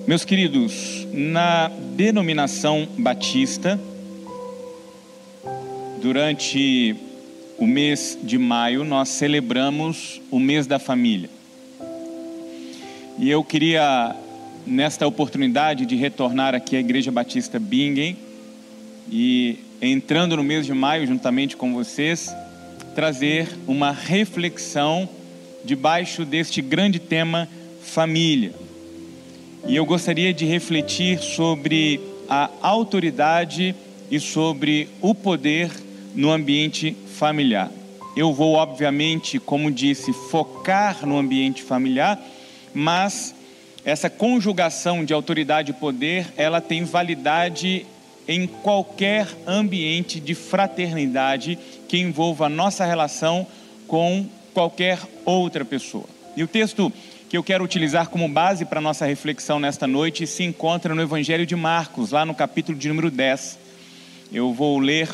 Meus queridos, na denominação batista, durante o mês de maio, nós celebramos o mês da família. E eu queria, nesta oportunidade de retornar aqui à Igreja Batista Bingen, e entrando no mês de maio juntamente com vocês, trazer uma reflexão debaixo deste grande tema família. E eu gostaria de refletir sobre a autoridade e sobre o poder no ambiente familiar. Eu vou, obviamente, como disse, focar no ambiente familiar, mas essa conjugação de autoridade e poder, ela tem validade em qualquer ambiente de fraternidade que envolva a nossa relação com qualquer outra pessoa. E o texto que eu quero utilizar como base para a nossa reflexão nesta noite se encontra no Evangelho de Marcos, lá no capítulo de número 10. Eu vou ler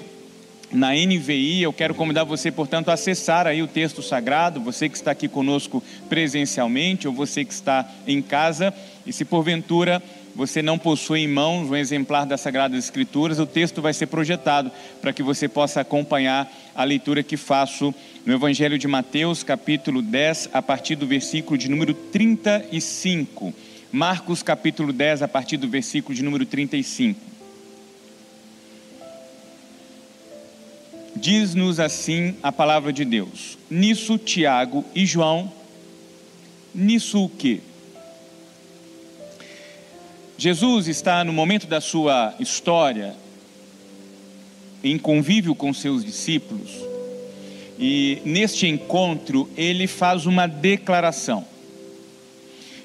na NVI, eu quero convidar você, portanto, a acessar aí o texto sagrado, você que está aqui conosco presencialmente, ou você que está em casa, e se porventura você não possui em mãos um exemplar das Sagradas Escrituras, o texto vai ser projetado para que você possa acompanhar a leitura que faço no Evangelho de Mateus, capítulo 10, a partir do versículo de número 35. Marcos, capítulo 10, a partir do versículo de número 35. Diz-nos assim a palavra de Deus: nisso Tiago e João, nisso o quê? Jesus está no momento da sua história, em convívio com seus discípulos, e neste encontro ele faz uma declaração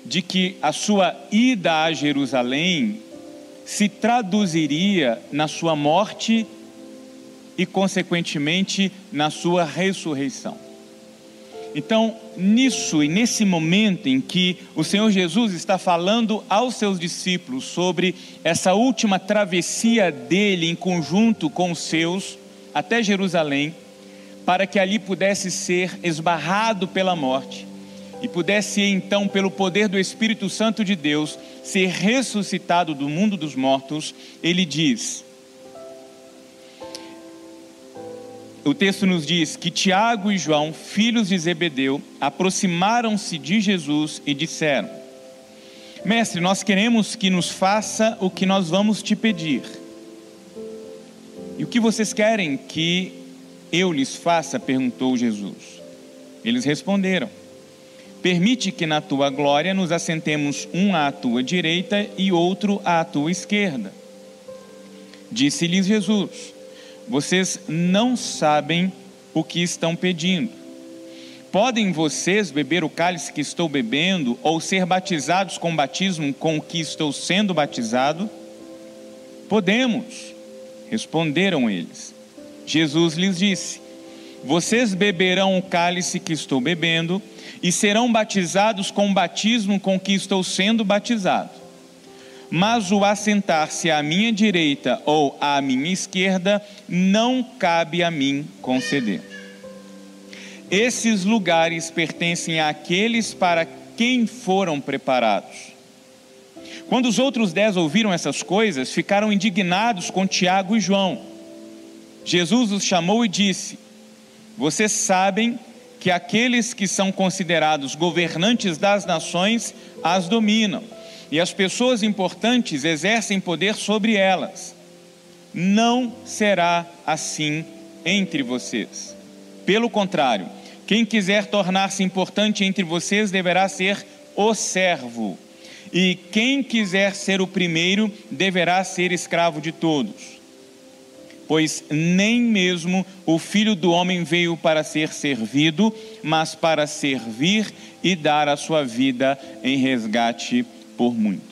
de que a sua ida a Jerusalém se traduziria na sua morte e consequentemente na sua ressurreição. Então, nisso e nesse momento em que o Senhor Jesus está falando aos seus discípulos sobre essa última travessia dele em conjunto com os seus até Jerusalém, para que ali pudesse ser esbarrado pela morte e pudesse então, pelo poder do Espírito Santo de Deus, ser ressuscitado do mundo dos mortos, ele diz... O texto nos diz que Tiago e João, filhos de Zebedeu, aproximaram-se de Jesus e disseram: Mestre, nós queremos que nos faça o que nós vamos te pedir. E o que vocês querem que eu lhes faça? Perguntou Jesus. Eles responderam: permite que na tua glória nos assentemos um à tua direita e outro à tua esquerda. Disse-lhes Jesus: vocês não sabem o que estão pedindo. Podem vocês beber o cálice que estou bebendo, ou ser batizados com o batismo com o que estou sendo batizado? Podemos, responderam eles. Jesus lhes disse: vocês beberão o cálice que estou bebendo, e serão batizados com o batismo com que estou sendo batizado. Mas o assentar-se à minha direita ou à minha esquerda não cabe a mim conceder. Esses lugares pertencem àqueles para quem foram preparados. Quando os outros 10 ouviram essas coisas, ficaram indignados com Tiago e João. Jesus os chamou e disse: vocês sabem que aqueles que são considerados governantes das nações as dominam, e as pessoas importantes exercem poder sobre elas. Não será assim entre vocês. Pelo contrário, quem quiser tornar-se importante entre vocês deverá ser o servo, e quem quiser ser o primeiro deverá ser escravo de todos. Pois nem mesmo o Filho do Homem veio para ser servido, mas para servir e dar a sua vida em resgate por muitos.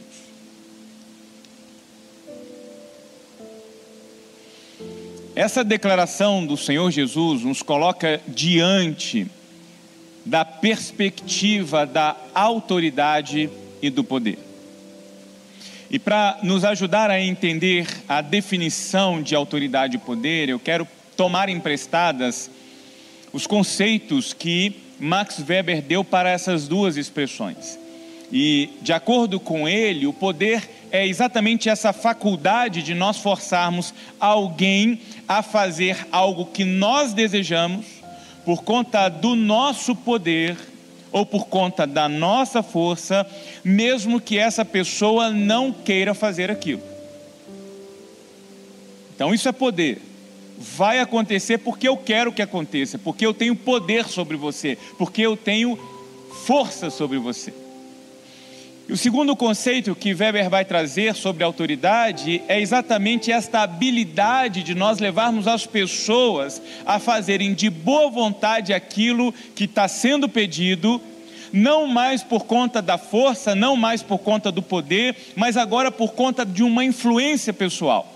Essa declaração do Senhor Jesus nos coloca diante da perspectiva da autoridade e do poder. E para nos ajudar a entender a definição de autoridade e poder, eu quero tomar emprestadas os conceitos que Max Weber deu para essas duas expressões. E, de acordo com ele, o poder é exatamente essa faculdade de nós forçarmos alguém a fazer algo que nós desejamos, por conta do nosso poder, ou por conta da nossa força, mesmo que essa pessoa não queira fazer aquilo. Então isso é poder. Vai acontecer porque eu quero que aconteça, porque eu tenho poder sobre você, porque eu tenho força sobre você. E o segundo conceito que Weber vai trazer sobre autoridade é exatamente esta habilidade de nós levarmos as pessoas a fazerem de boa vontade aquilo que está sendo pedido, não mais por conta da força, não mais por conta do poder, mas agora por conta de uma influência pessoal.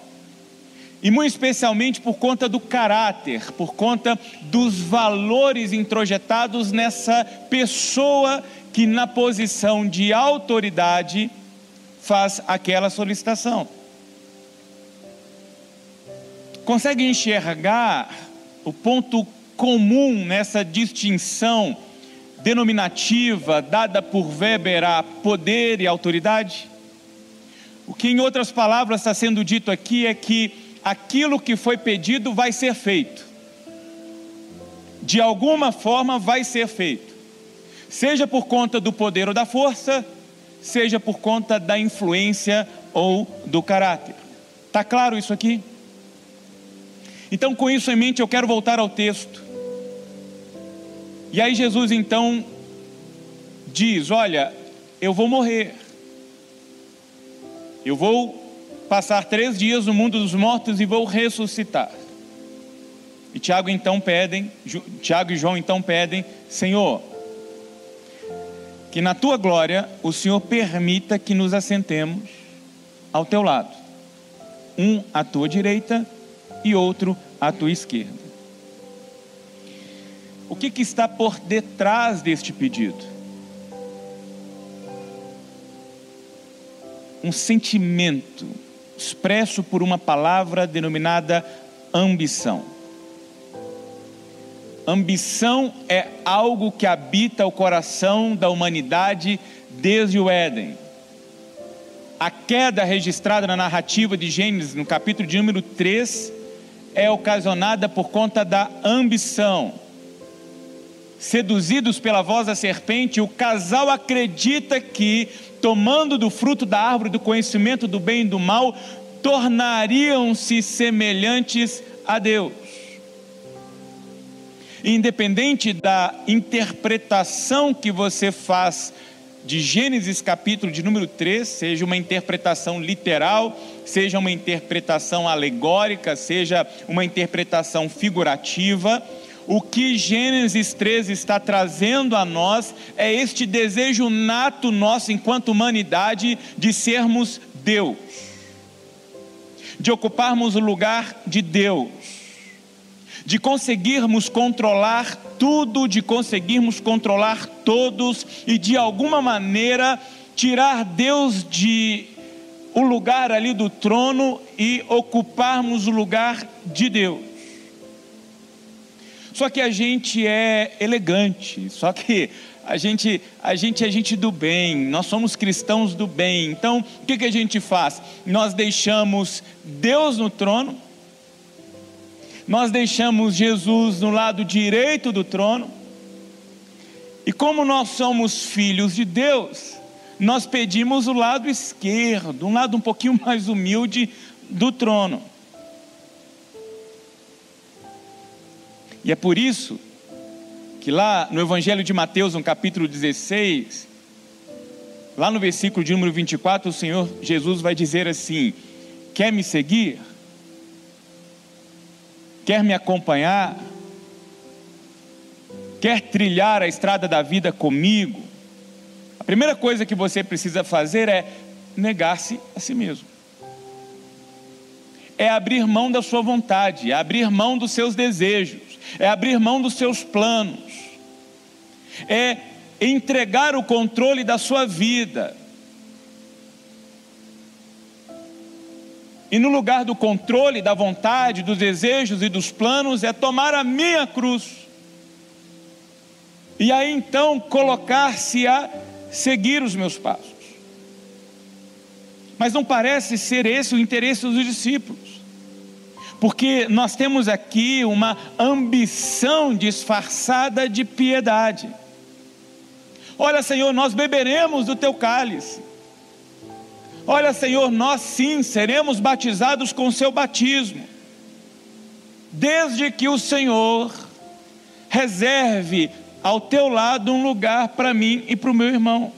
E muito especialmente por conta do caráter, por conta dos valores introjetados nessa pessoa que na posição de autoridade faz aquela solicitação. Consegue enxergar o ponto comum nessa distinção denominativa dada por Weber a poder e autoridade? O que em outras palavras está sendo dito aqui é que aquilo que foi pedido vai ser feito. De alguma forma vai ser feito. Seja por conta do poder ou da força, seja por conta da influência ou do caráter. Está claro isso aqui? Então, com isso em mente, eu quero voltar ao texto. E aí Jesus então diz: olha, eu vou morrer. Eu vou passar 3 dias no mundo dos mortos e vou ressuscitar. E Tiago e João então pedem: Senhor, que na tua glória o Senhor permita que nos assentemos ao teu lado, um à tua direita e outro à tua esquerda. O que está por detrás deste pedido? Um sentimento expresso por uma palavra denominada ambição. Ambição é algo que habita o coração da humanidade desde o Éden. A queda registrada na narrativa de Gênesis, no capítulo de número 3, é ocasionada por conta da ambição. Seduzidos pela voz da serpente, o casal acredita que, tomando do fruto da árvore do conhecimento do bem e do mal, tornariam-se semelhantes a Deus. Independente da interpretação que você faz de Gênesis capítulo de número 3, seja uma interpretação literal, seja uma interpretação alegórica, seja uma interpretação figurativa, o que Gênesis 3 está trazendo a nós é este desejo nato nosso enquanto humanidade de sermos Deus, de ocuparmos o lugar de Deus, de conseguirmos controlar tudo, de conseguirmos controlar todos e de alguma maneira tirar Deus de o lugar ali do trono e ocuparmos o lugar de Deus. Só que a gente é elegante, só que a gente é gente do bem, nós somos cristãos do bem. Então o que a gente faz? Nós deixamos Deus no trono, nós deixamos Jesus no lado direito do trono, e como nós somos filhos de Deus, nós pedimos o lado esquerdo, um lado um pouquinho mais humilde do trono. E é por isso que lá no Evangelho de Mateus, no capítulo 16, lá no versículo de número 24, o Senhor Jesus vai dizer assim: quer me seguir? Quer me acompanhar? Quer trilhar a estrada da vida comigo? A primeira coisa que você precisa fazer é negar-se a si mesmo. É abrir mão da sua vontade, é abrir mão dos seus desejos, é abrir mão dos seus planos, é entregar o controle da sua vida. E no lugar do controle, da vontade, dos desejos e dos planos, é tomar a minha cruz. E aí então colocar-se a seguir os meus passos. Mas não parece ser esse o interesse dos discípulos, porque nós temos aqui uma ambição disfarçada de piedade. Olha, Senhor, nós beberemos do teu cálice. Olha, Senhor, nós sim seremos batizados com o seu batismo, desde que o Senhor reserve ao teu lado um lugar para mim e para o meu irmão,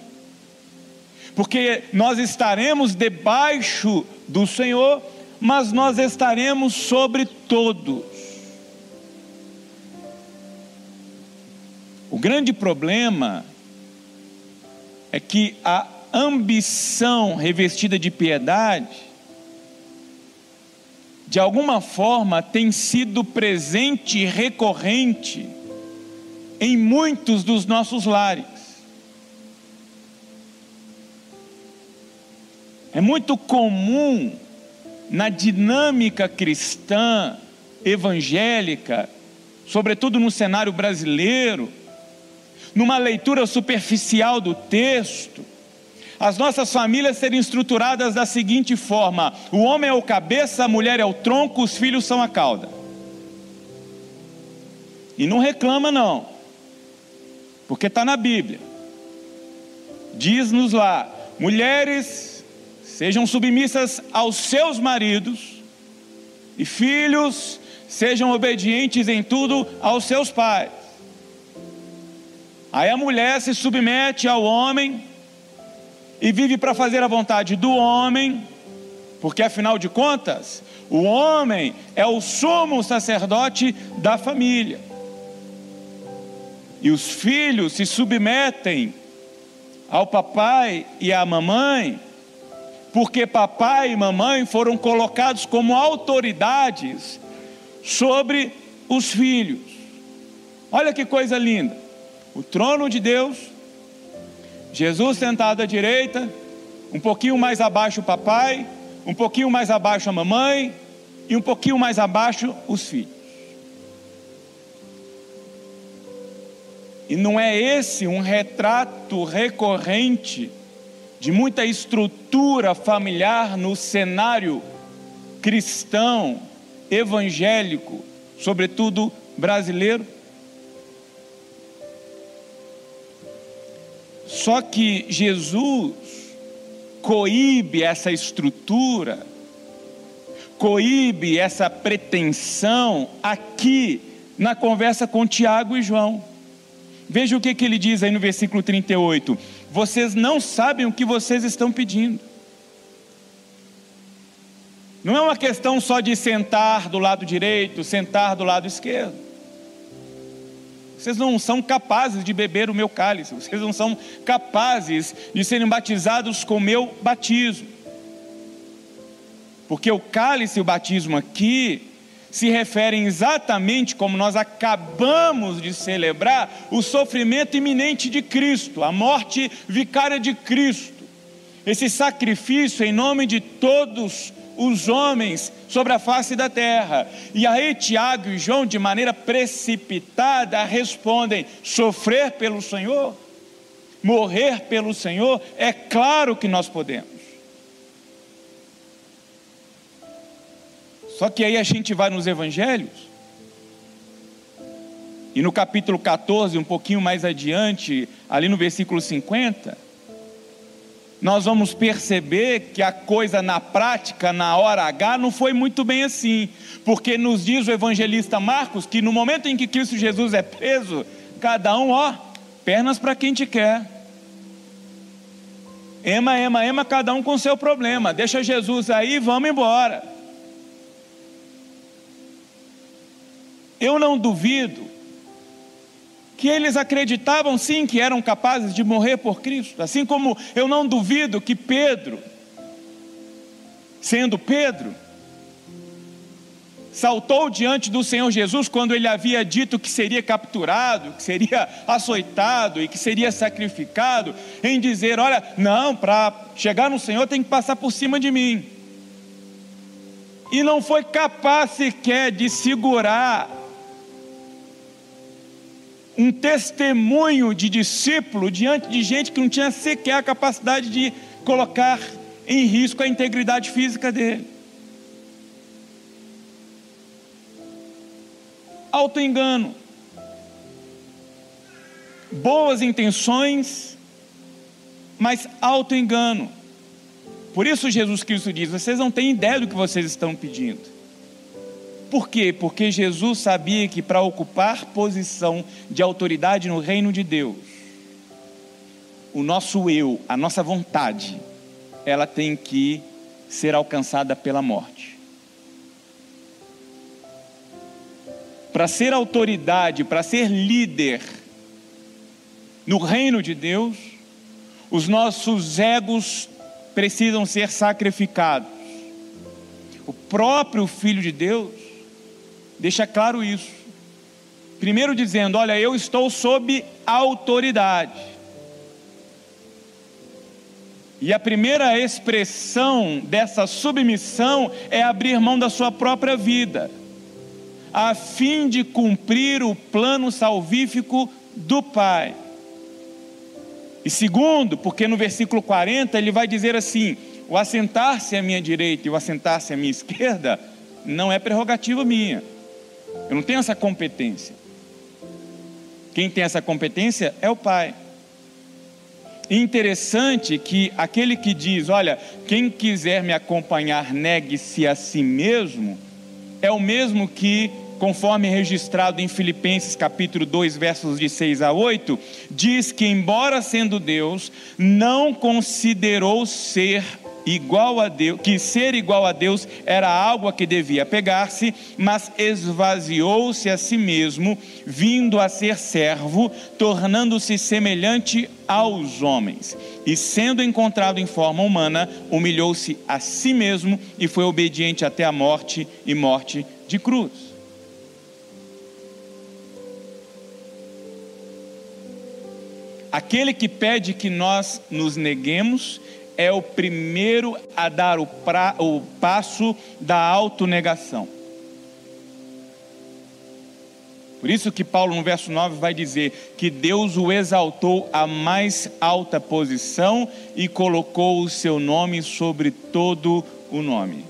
porque nós estaremos debaixo do Senhor, mas nós estaremos sobre todos. O grande problema é que a ambição revestida de piedade, de alguma forma, tem sido presente e recorrente em muitos dos nossos lares. É muito comum na dinâmica cristã, evangélica, sobretudo no cenário brasileiro, numa leitura superficial do texto, as nossas famílias serem estruturadas da seguinte forma: o homem é o cabeça, a mulher é o tronco, os filhos são a cauda. E não reclama não, porque está na Bíblia. Diz-nos lá: mulheres, sejam submissas aos seus maridos, e filhos, sejam obedientes em tudo aos seus pais. Aí a mulher se submete ao homem e vive para fazer a vontade do homem, porque afinal de contas, o homem é o sumo sacerdote da família. E os filhos se submetem ao papai e à mamãe, porque papai e mamãe foram colocados como autoridades sobre os filhos. Olha que coisa linda: o trono de Deus, Jesus sentado à direita, um pouquinho mais abaixo o papai, um pouquinho mais abaixo a mamãe, e um pouquinho mais abaixo os filhos. E não é esse um retrato recorrente de muita estrutura familiar no cenário cristão, evangélico, sobretudo brasileiro? Só que Jesus coíbe essa estrutura, coíbe essa pretensão aqui na conversa com Tiago e João. Veja o que ele diz aí no versículo 38: vocês não sabem o que vocês estão pedindo. Não é uma questão só de sentar do lado direito, sentar do lado esquerdo. Vocês não são capazes de beber o meu cálice, vocês não são capazes de serem batizados com o meu batismo. Porque o cálice e o batismo aqui se referem exatamente, como nós acabamos de celebrar, o sofrimento iminente de Cristo, a morte vicária de Cristo, esse sacrifício em nome de todos os homens sobre a face da terra. E aí Tiago e João, de maneira precipitada, respondem: sofrer pelo Senhor, morrer pelo Senhor, é claro que nós podemos. Só que aí a gente vai nos evangelhos, e no capítulo 14, um pouquinho mais adiante, ali no versículo 50, nós vamos perceber que a coisa na prática, na hora H, não foi muito bem assim, porque nos diz o evangelista Marcos que no momento em que Cristo Jesus é preso, cada um, pernas para quem te quer, ema, cada um com seu problema, deixa Jesus aí e vamos embora. Eu não duvido que eles acreditavam sim que eram capazes de morrer por Cristo, assim como eu não duvido que Pedro, sendo Pedro, saltou diante do Senhor Jesus quando ele havia dito que seria capturado, que seria açoitado e que seria sacrificado, em dizer: olha, não, para chegar no Senhor tem que passar por cima de mim. E não foi capaz sequer de segurar um testemunho de discípulo diante de gente que não tinha sequer a capacidade de colocar em risco a integridade física dele. Autoengano, boas intenções, mas autoengano. Por isso Jesus Cristo diz: vocês não têm ideia do que vocês estão pedindo. Por quê? Porque Jesus sabia que para ocupar posição de autoridade no reino de Deus, o nosso eu, a nossa vontade, ela tem que ser alcançada pela morte. Para ser autoridade, para ser líder no reino de Deus, os nossos egos precisam ser sacrificados. O próprio Filho de Deus deixa claro isso. Primeiro dizendo: olha, eu estou sob autoridade. E a primeira expressão dessa submissão é abrir mão da sua própria vida, a fim de cumprir o plano salvífico do Pai. E segundo, porque no versículo 40 ele vai dizer assim: o assentar-se à minha direita e o assentar-se à minha esquerda não é prerrogativa minha, eu não tenho essa competência. Quem tem essa competência é o Pai. E interessante que aquele que diz: olha, quem quiser me acompanhar, negue-se a si mesmo, é o mesmo que, conforme registrado em Filipenses capítulo 2, versos de 6 a 8, diz que, embora sendo Deus, não considerou ser igual a Deus, que ser igual a Deus era algo a que devia apegar-se, mas esvaziou-se a si mesmo, vindo a ser servo, tornando-se semelhante aos homens, e sendo encontrado em forma humana, humilhou-se a si mesmo e foi obediente até a morte, e morte de cruz. Aquele que pede que nós nos neguemos é o primeiro a dar o passo da autonegação. Por isso que Paulo no verso 9 vai dizer que Deus o exaltou à mais alta posição e colocou o seu nome sobre todo o nome.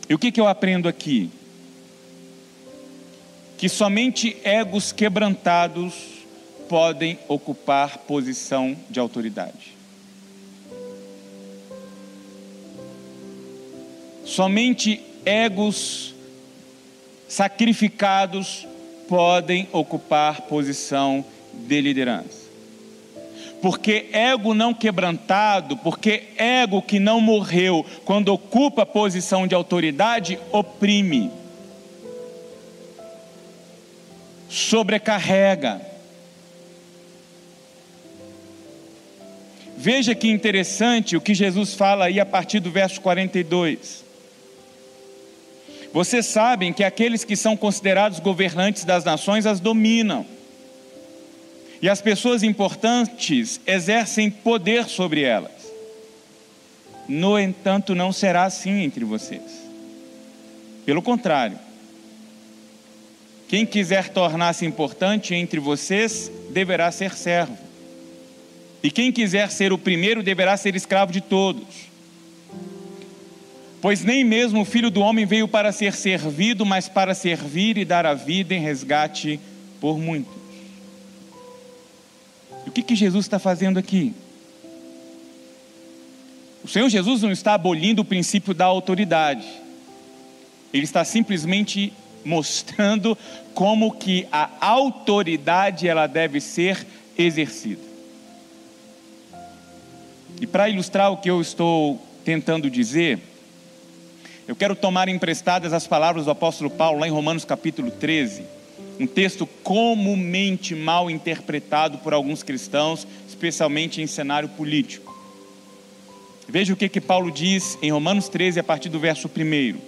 E o que eu aprendo aqui? Que somente egos quebrantados podem ocupar posição de autoridade. Somente egos sacrificados podem ocupar posição de liderança. Porque ego não quebrantado, porque ego que não morreu, quando ocupa posição de autoridade, oprime, sobrecarrega. Veja que interessante o que Jesus fala aí a partir do verso 42. Vocês sabem que aqueles que são considerados governantes das nações as dominam, e as pessoas importantes exercem poder sobre elas. No entanto, não será assim entre vocês. Pelo contrário, quem quiser tornar-se importante entre vocês deverá ser servo, e quem quiser ser o primeiro deverá ser escravo de todos. Pois nem mesmo o Filho do Homem veio para ser servido, mas para servir e dar a vida em resgate por muitos. E o que Jesus está fazendo aqui? O Senhor Jesus não está abolindo o princípio da autoridade. Ele está simplesmente mostrando como que a autoridade ela deve ser exercida. E para ilustrar o que eu estou tentando dizer, eu quero tomar emprestadas as palavras do apóstolo Paulo lá em Romanos capítulo 13, um texto comumente mal interpretado por alguns cristãos, especialmente em cenário político. Veja o que Paulo diz em Romanos 13, a partir do verso 1.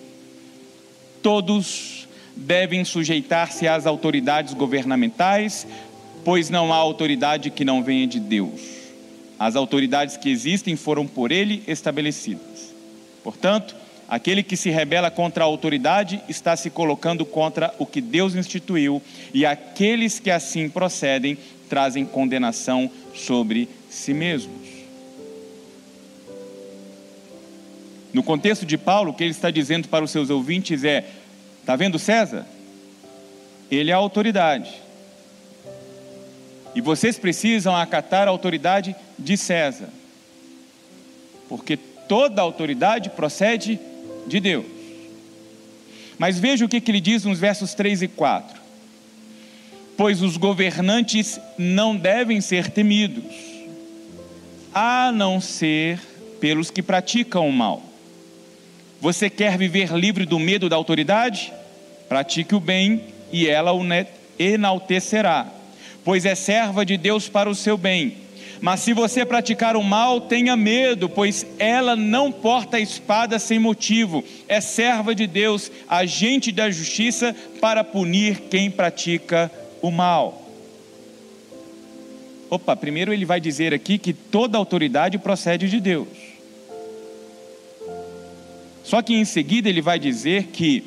Todos devem sujeitar-se às autoridades governamentais, pois não há autoridade que não venha de Deus. As autoridades que existem foram por ele estabelecidas. Portanto, Aquele que se rebela contra a autoridade está se colocando contra o que Deus instituiu, e aqueles que assim procedem trazem condenação sobre si mesmos. No contexto de Paulo, o que ele está dizendo para os seus ouvintes é: está vendo César? Ele é a autoridade. E vocês precisam acatar a autoridade de César. Porque toda autoridade procede de Deus. Mas veja o que ele diz nos versos 3 e 4. Pois os governantes não devem ser temidos, a não ser pelos que praticam o mal. Você quer viver livre do medo da autoridade? Pratique o bem e ela o enaltecerá, pois é serva de Deus para o seu bem. Mas se você praticar o mal, tenha medo, pois ela não porta a espada sem motivo. É serva de Deus, agente da justiça para punir quem pratica o mal. Primeiro ele vai dizer aqui que toda autoridade procede de Deus. Só que em seguida ele vai dizer que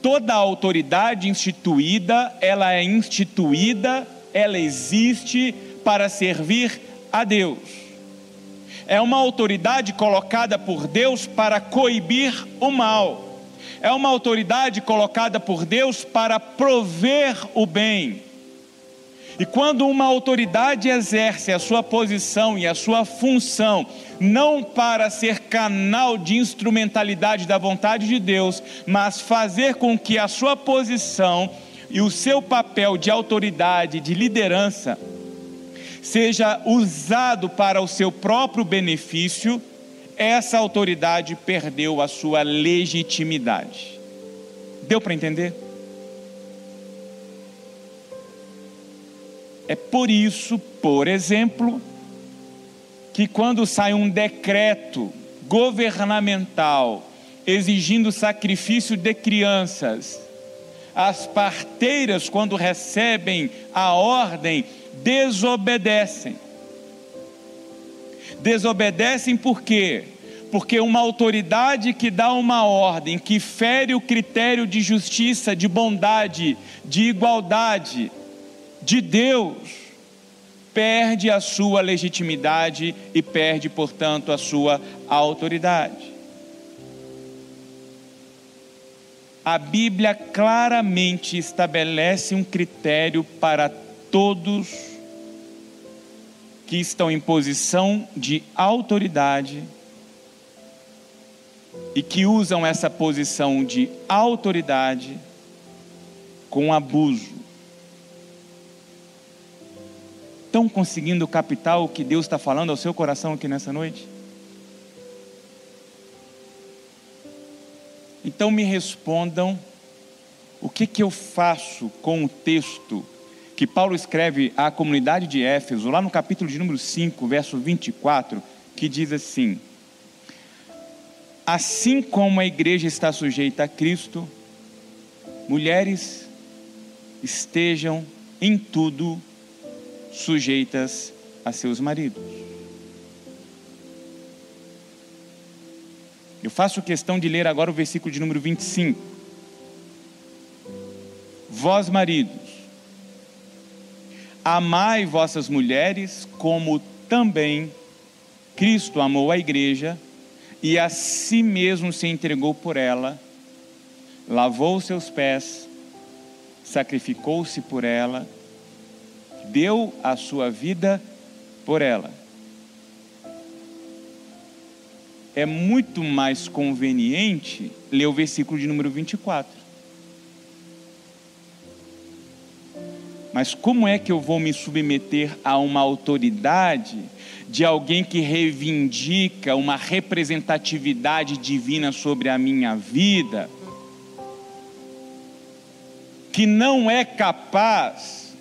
toda autoridade instituída, ela é instituída, ela existe para servir a Deus. É uma autoridade colocada por Deus para coibir o mal. É uma autoridade colocada por Deus para prover o bem. E quando uma autoridade exerce a sua posição e a sua função, não para ser canal de instrumentalidade da vontade de Deus, mas fazer com que a sua posição e o seu papel de autoridade, de liderança, seja usado para o seu próprio benefício, essa autoridade perdeu a sua legitimidade. Deu para entender? É por isso, por exemplo, que quando sai um decreto governamental exigindo sacrifício de crianças, as parteiras, quando recebem a ordem, desobedecem. Desobedecem por quê? Porque uma autoridade que dá uma ordem, que fere o critério de justiça, de bondade, de igualdade de Deus, perde a sua legitimidade e perde, portanto, a sua autoridade. A Bíblia claramente estabelece um critério para todos que estão em posição de autoridade e que usam essa posição de autoridade com abuso. Estão conseguindo captar o que Deus está falando ao seu coração aqui nessa noite? Então me respondam, o que eu faço com o texto que Paulo escreve à comunidade de Éfeso, lá no capítulo de número 5, verso 24, que diz assim: assim como a igreja está sujeita a Cristo, mulheres estejam em tudo sujeitas a seus maridos. Eu faço questão de ler agora o versículo de número 25. Vós, maridos, amai vossas mulheres, como também Cristo amou a igreja e a si mesmo se entregou por ela, lavou os seus pés, sacrificou-se por ela, deu a sua vida por ela. É muito mais conveniente ler o versículo de número 24. Mas como é que eu vou me submeter a uma autoridade de alguém que reivindica uma representatividade divina sobre a minha vida, que não é capaz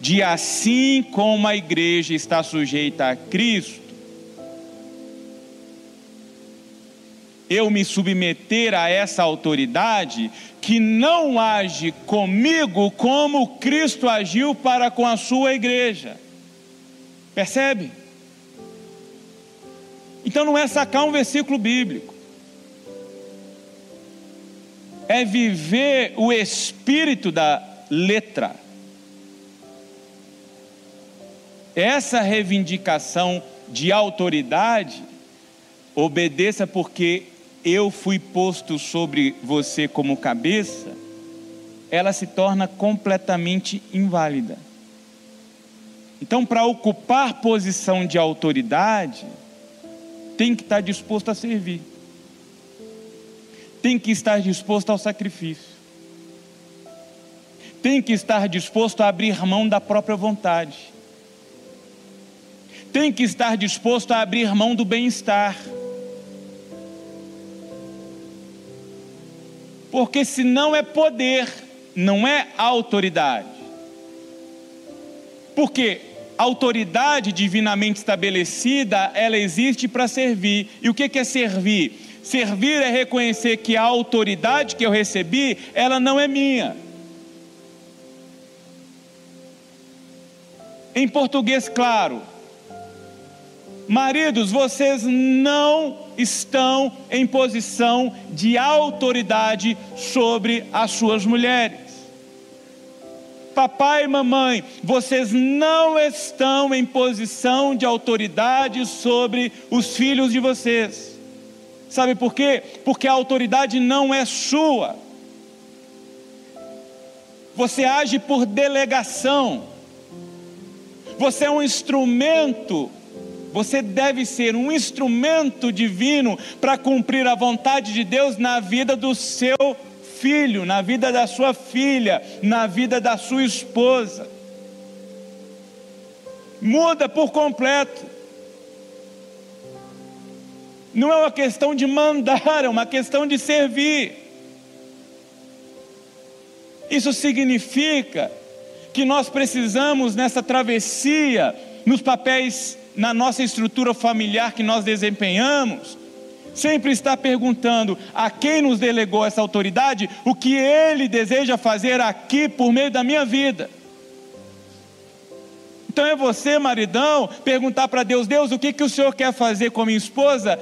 de, assim como a igreja está sujeita a Cristo, eu me submeter a essa autoridade que não age comigo como Cristo agiu para com a sua igreja? Percebe? Então não é sacar um versículo bíblico, é viver o espírito da letra. Essa reivindicação de autoridade, obedeça porque eu fui posto sobre você como cabeça, ela se torna completamente inválida. Então, para ocupar posição de autoridade, tem que estar disposto a servir, tem que estar disposto ao sacrifício, tem que estar disposto a abrir mão da própria vontade, tem que estar disposto a abrir mão do bem-estar, porque se não é poder, não é autoridade. Porque a autoridade divinamente estabelecida, ela existe para servir. E o que é servir? Servir é reconhecer que a autoridade que eu recebi, ela não é minha. Em português claro, maridos, vocês não estão em posição de autoridade sobre as suas mulheres. Papai e mamãe, vocês não estão em posição de autoridade sobre os filhos de vocês. Sabe por quê? Porque a autoridade não é sua. Você age por delegação. Você é um instrumento. Você deve ser um instrumento divino para cumprir a vontade de Deus na vida do seu filho, na vida da sua filha, na vida da sua esposa. Muda por completo. Não é uma questão de mandar, é uma questão de servir. Isso significa que nós precisamos, nessa travessia, nos papéis, na nossa estrutura familiar que nós desempenhamos, sempre está perguntando a quem nos delegou essa autoridade, o que Ele deseja fazer aqui por meio da minha vida. Então é você, maridão, perguntar para Deus: Deus, o que o Senhor quer fazer com a minha esposa,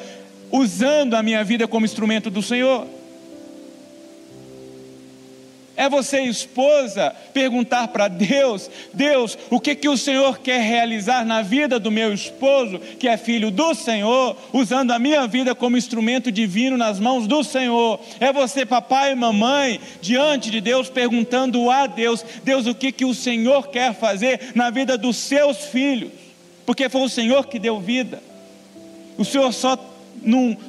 usando a minha vida como instrumento do Senhor? É você, esposa, perguntar para Deus: Deus, o que o Senhor quer realizar na vida do meu esposo, que é filho do Senhor, usando a minha vida como instrumento divino nas mãos do Senhor? É você, papai e mamãe, diante de Deus, perguntando a Deus: Deus, o que o Senhor quer fazer na vida dos seus filhos? Porque foi o Senhor que deu vida. O Senhor só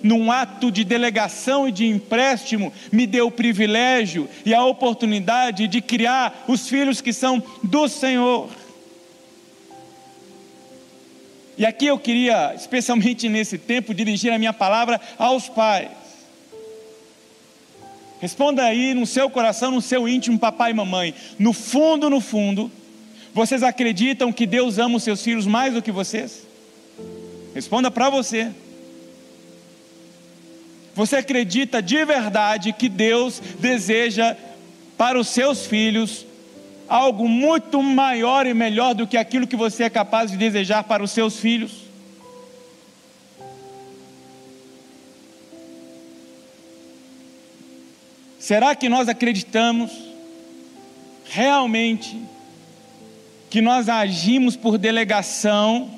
num ato de delegação e de empréstimo, me deu o privilégio e a oportunidade de criar os filhos que são do Senhor. E aqui eu queria, especialmente nesse tempo, dirigir a minha palavra aos pais. Responda aí no seu coração, no seu íntimo, papai e mamãe. No fundo, vocês acreditam que Deus ama os seus filhos mais do que vocês? Responda para você. Você acredita de verdade que Deus deseja para os seus filhos algo muito maior e melhor do que aquilo que você é capaz de desejar para os seus filhos? Será que nós acreditamos realmente que nós agimos por delegação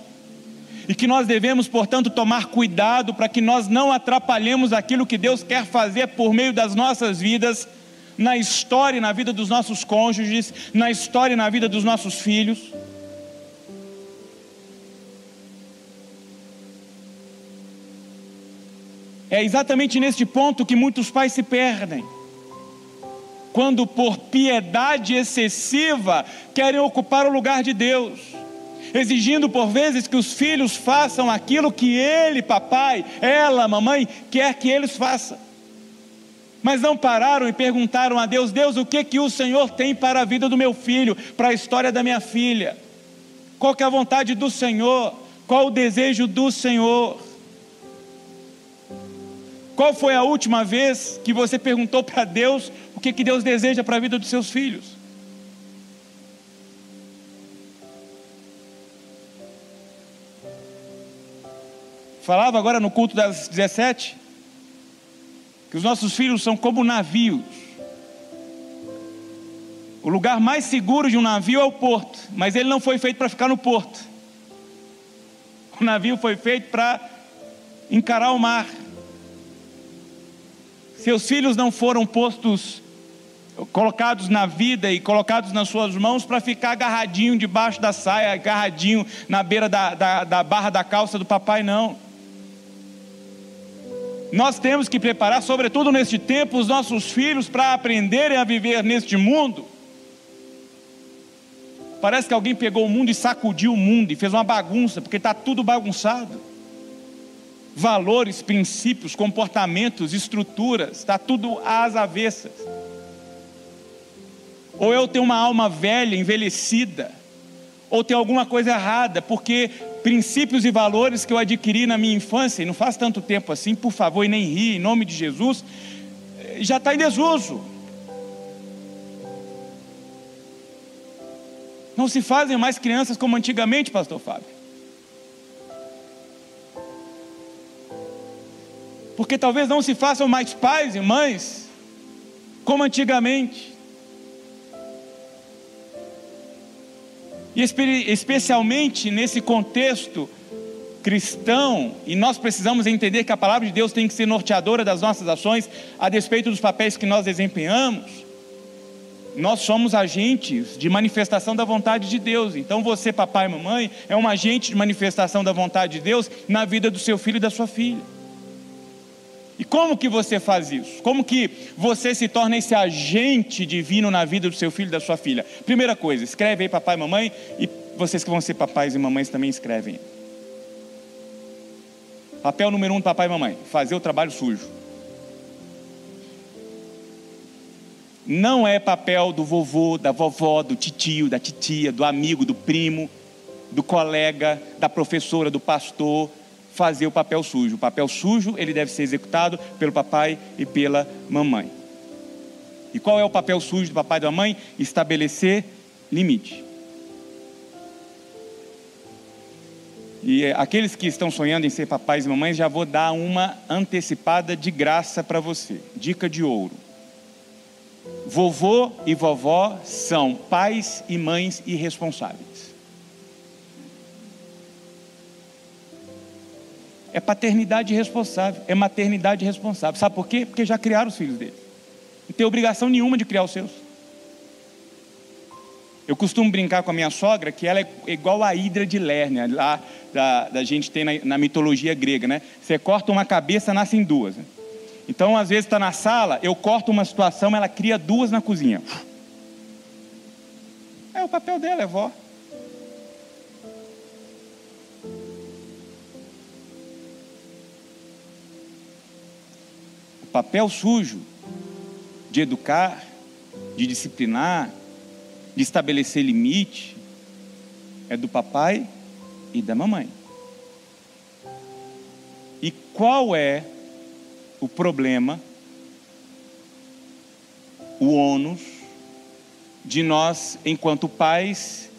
e que nós devemos, portanto, tomar cuidado para que nós não atrapalhemos aquilo que Deus quer fazer por meio das nossas vidas, na história e na vida dos nossos cônjuges, na história e na vida dos nossos filhos? É exatamente neste ponto que muitos pais se perdem, quando por piedade excessiva querem ocupar o lugar de Deus, exigindo por vezes que os filhos façam aquilo que ele, papai, ela, mamãe, quer que eles façam. Mas não pararam e perguntaram a Deus: Deus, o que o Senhor tem para a vida do meu filho, para a história da minha filha? Qual que é a vontade do Senhor? Qual o desejo do Senhor? Qual foi a última vez que você perguntou para Deus o que Deus deseja para a vida dos seus filhos? Falava agora no culto das 17, que os nossos filhos são como navios O lugar mais seguro de um navio é o porto, mas ele não foi feito para ficar no porto. O navio foi feito para encarar o mar. Seus filhos não foram colocados na vida e colocados nas suas mãos para ficar agarradinho debaixo da saia, agarradinho na beira da barra da calça do papai, não. Nós temos que preparar, sobretudo neste tempo, os nossos filhos para aprenderem a viver neste mundo. Parece que alguém pegou o mundo e sacudiu o mundo e fez uma bagunça, porque está tudo bagunçado. Valores, princípios, comportamentos, estruturas, está tudo às avessas. Ou eu tenho uma alma velha, envelhecida, ou tem alguma coisa errada, porque princípios e valores que eu adquiri na minha infância, e não faz tanto tempo assim, por favor, e nem ri, em nome de Jesus, já está em desuso. Não se fazem mais crianças como antigamente, pastor Fábio. Porque talvez não se façam mais pais e mães como antigamente. E especialmente nesse contexto cristão, e nós precisamos entender que a palavra de Deus tem que ser norteadora das nossas ações, a despeito dos papéis que nós desempenhamos. Nós somos agentes de manifestação da vontade de Deus. Então você, papai e mamãe, é um agente de manifestação da vontade de Deus na vida do seu filho e da sua filha. E como que você faz isso? Como que você se torna esse agente divino na vida do seu filho e da sua filha? Primeira coisa, escreve aí papai e mamãe, e vocês que vão ser papais e mamães também escrevem. Papel número 1 do papai e mamãe: fazer o trabalho sujo. Não é papel do vovô, da vovó, do titio, da titia, do amigo, do primo, do colega, da professora, do pastor, fazer o papel sujo. O papel sujo, ele deve ser executado pelo papai e pela mamãe. E qual é o papel sujo do papai e da mamãe? Estabelecer limite. E aqueles que estão sonhando em ser papais e mamães, já vou dar uma antecipada de graça para você. Dica de ouro. Vovô e vovó são pais e mães irresponsáveis. É paternidade responsável, é maternidade responsável. Sabe por quê? Porque já criaram os filhos deles. Não tem obrigação nenhuma de criar os seus. Eu costumo brincar com a minha sogra que ela é igual a Hidra de Lérnia, lá da gente tem na mitologia grega, né? Você corta uma cabeça, nascem duas, né? Então, às vezes está na sala, eu corto uma situação, ela cria duas na cozinha. É o papel dela, é vó. O papel sujo de educar, de disciplinar, de estabelecer limite, é do papai e da mamãe. E qual é o problema, o ônus de nós, enquanto pais,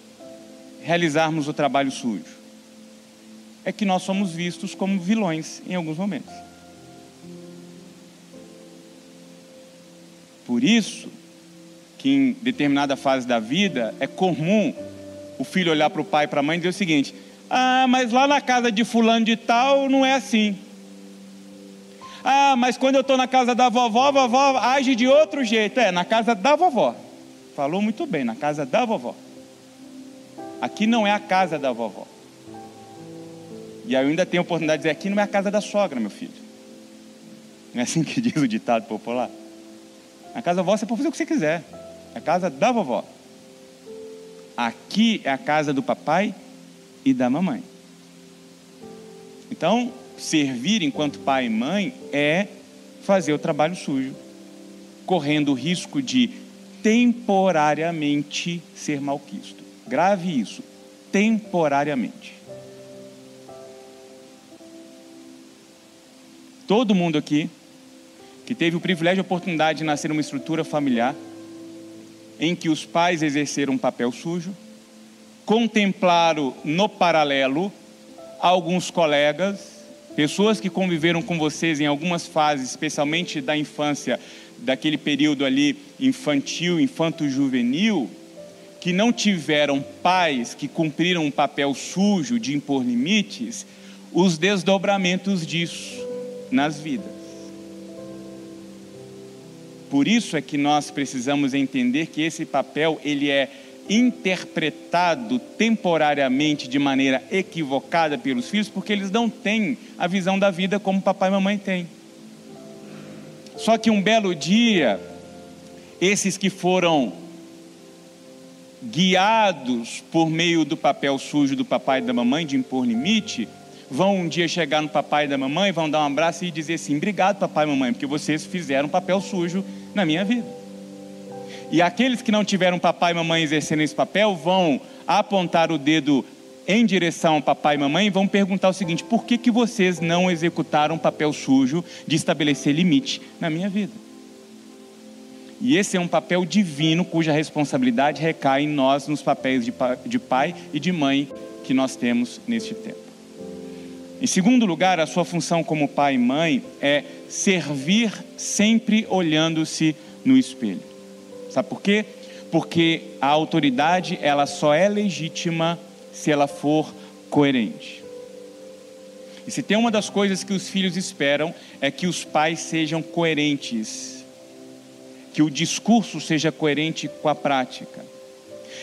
realizarmos o trabalho sujo? É que nós somos vistos como vilões em alguns momentos. Por isso que em determinada fase da vida é comum o filho olhar para o pai e para a mãe e dizer o seguinte: ah, mas lá na casa de fulano de tal não é assim. Ah, mas quando eu estou na casa da vovó, a vovó age de outro jeito. É, na casa da vovó. Falou muito bem, na casa da vovó. Aqui não é a casa da vovó. E aí eu ainda tenho a oportunidade de dizer: aqui não é a casa da sogra, meu filho. Não é assim que diz o ditado popular? Na casa da vovó você pode fazer o que você quiser. É a casa da vovó. Aqui é a casa do papai e da mamãe. Então, servir enquanto pai e mãe é fazer o trabalho sujo, correndo o risco de temporariamente ser malquisto. Grave isso, temporariamente. Todo mundo aqui que teve o privilégio e a oportunidade de nascer numa estrutura familiar em que os pais exerceram um papel sujo, contemplaram no paralelo alguns colegas, pessoas que conviveram com vocês em algumas fases, especialmente da infância, daquele período ali infantil, infanto-juvenil, que não tiveram pais que cumpriram um papel sujo de impor limites, os desdobramentos disso nas vidas. Por isso é que nós precisamos entender que esse papel, ele é interpretado temporariamente de maneira equivocada pelos filhos, porque eles não têm a visão da vida como papai e mamãe têm. Só que um belo dia, esses que foram guiados por meio do papel sujo do papai e da mamãe de impor limite, vão um dia chegar no papai e da mamãe, vão dar um abraço e dizer assim: obrigado papai e mamãe, porque vocês fizeram um papel sujo na minha vida. E aqueles que não tiveram papai e mamãe exercendo esse papel, vão apontar o dedo em direção ao papai e mamãe e vão perguntar o seguinte: por que vocês não executaram um papel sujo de estabelecer limite na minha vida? E esse é um papel divino, cuja responsabilidade recai em nós, nos papéis de pai e de mãe que nós temos neste tempo. Em segundo lugar, a sua função como pai e mãe é servir sempre olhando-se no espelho. Sabe por quê? Porque a autoridade, ela só é legítima se ela for coerente. E se tem uma das coisas que os filhos esperam, é que os pais sejam coerentes, que o discurso seja coerente com a prática.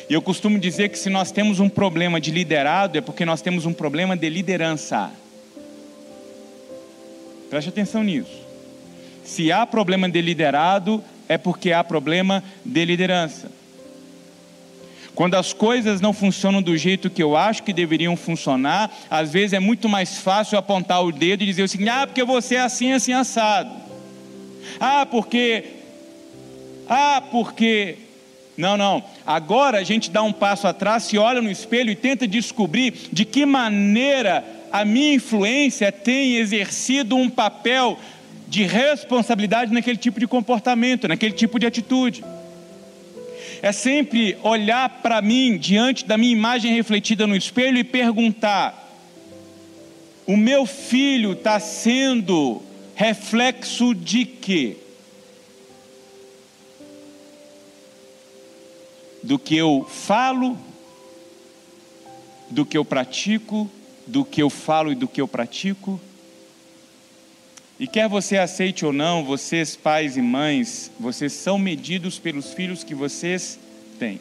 E eu costumo dizer que se nós temos um problema de liderado, é porque nós temos um problema de liderança. Preste atenção nisso. Se há problema de liderado, é porque há problema de liderança. Quando as coisas não funcionam do jeito que eu acho que deveriam funcionar, às vezes é muito mais fácil apontar o dedo e dizer o seguinte: porque você é assim, assim, assado. Porque... Não. Agora a gente dá um passo atrás, se olha no espelho e tenta descobrir de que maneira a minha influência tem exercido um papel de responsabilidade naquele tipo de comportamento, naquele tipo de atitude. É sempre olhar para mim, diante da minha imagem refletida no espelho, e perguntar: o meu filho está sendo reflexo de quê? Do que eu falo, do que eu pratico, do que eu falo e do que eu pratico? E quer você aceite ou não, vocês pais e mães, vocês são medidos pelos filhos que vocês têm.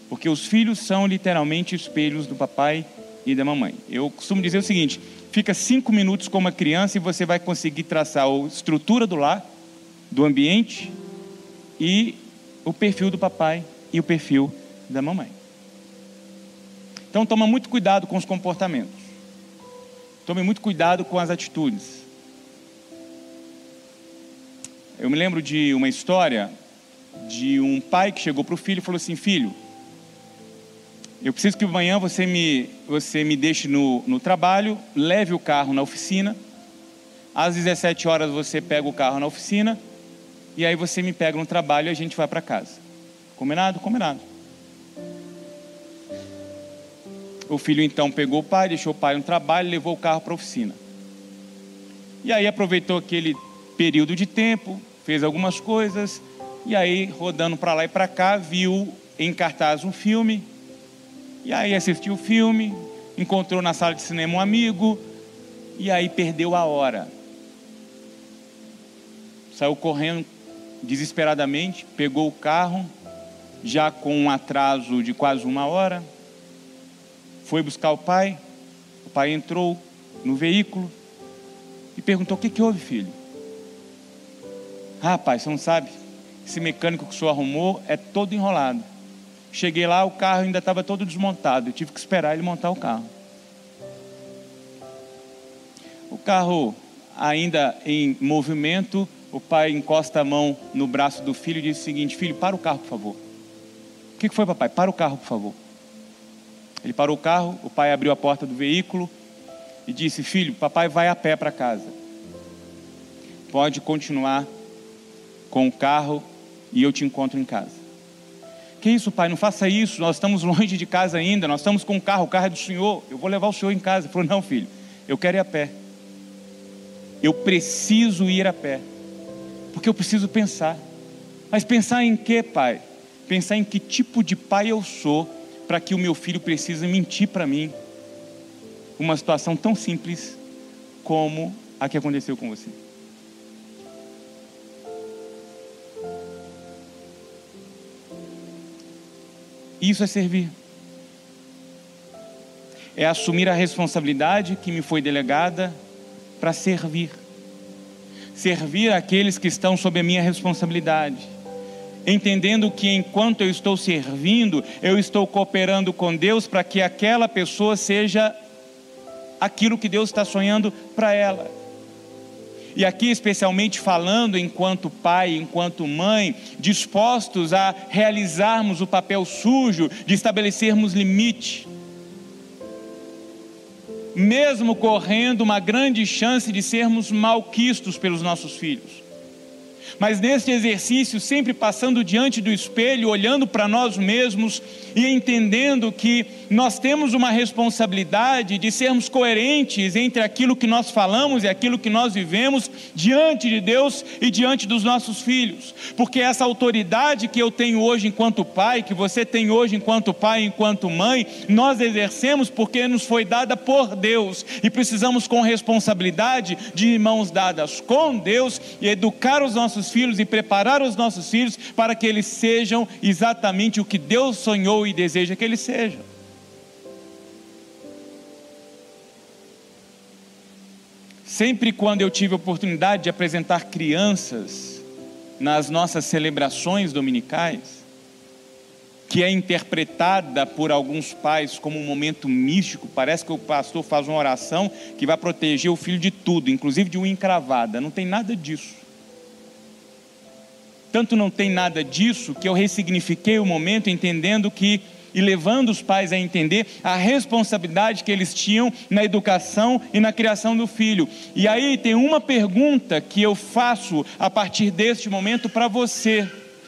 Porque os filhos são literalmente espelhos do papai e da mamãe. Eu costumo dizer o seguinte: fica 5 minutos com uma criança e você vai conseguir traçar a estrutura do lar, do ambiente e o perfil do papai e o perfil da mamãe. Então toma muito cuidado com os comportamentos. Tome muito cuidado com as atitudes. Eu me lembro de uma história de um pai que chegou para o filho e falou assim: filho, eu preciso que amanhã você me deixe no trabalho, leve o carro na oficina, às 17 horas você pega o carro na oficina, e aí você me pega no trabalho e a gente vai para casa. Combinado? Combinado. O filho então pegou o pai, deixou o pai no trabalho, levou o carro para a oficina. E aí aproveitou aquele período de tempo, fez algumas coisas, e aí rodando para lá e para cá, viu em cartaz um filme, e aí assistiu o filme, encontrou na sala de cinema um amigo, e aí perdeu a hora. Saiu correndo desesperadamente, pegou o carro, já com um atraso de quase 1 hora, foi buscar o pai entrou no veículo e perguntou: o que houve, filho? Pai, você não sabe, esse mecânico que o senhor arrumou é todo enrolado. Cheguei lá, o carro ainda estava todo desmontado, eu tive que esperar ele montar o carro. O carro ainda em movimento, o pai encosta a mão no braço do filho e diz o seguinte: filho, para o carro, por favor. O que foi, papai? Para o carro, por favor. Ele parou o carro, o pai abriu a porta do veículo e disse: filho, papai vai a pé para casa. Pode continuar com o carro e eu te encontro em casa. Que isso, pai? Não faça isso, nós estamos longe de casa ainda, nós estamos com o carro é do senhor, eu vou levar o senhor em casa. Ele falou: não, filho, eu quero ir a pé. Eu preciso ir a pé. porque eu preciso pensar. Mas pensar em quê, pai? Pensar em que tipo de pai eu sou, para que o meu filho precise mentir para mim. Uma situação tão simples como a que aconteceu com você. Isso é servir. É assumir a responsabilidade que me foi delegada para servir. Servir aqueles que estão sob a minha responsabilidade. Entendendo que enquanto eu estou servindo, eu estou cooperando com Deus para que aquela pessoa seja aquilo que Deus está sonhando para ela. E aqui especialmente falando enquanto pai, enquanto mãe, dispostos a realizarmos o papel sujo de estabelecermos limite, mesmo correndo uma grande chance de sermos malquistos pelos nossos filhos. Mas nesse exercício, sempre passando diante do espelho, olhando para nós mesmos e entendendo que nós temos uma responsabilidade de sermos coerentes entre aquilo que nós falamos e aquilo que nós vivemos diante de Deus e diante dos nossos filhos. Porque essa autoridade que eu tenho hoje enquanto pai, que você tem hoje enquanto pai, enquanto mãe, nós exercemos porque nos foi dada por Deus e precisamos com responsabilidade de mãos dadas com Deus e educar os nossos filhos e preparar os nossos filhos para que eles sejam exatamente o que Deus sonhou e deseja que eles sejam. Sempre quando eu tive a oportunidade de apresentar crianças nas nossas celebrações dominicais, que é interpretada por alguns pais como um momento místico, parece que o pastor faz uma oração que vai proteger o filho de tudo, inclusive de unha encravada. Não tem nada disso. Tanto não tem nada disso que eu ressignifiquei o momento entendendo que, e levando os pais a entender a responsabilidade que eles tinham na educação e na criação do filho. E aí tem uma pergunta que eu faço a partir deste momento para você.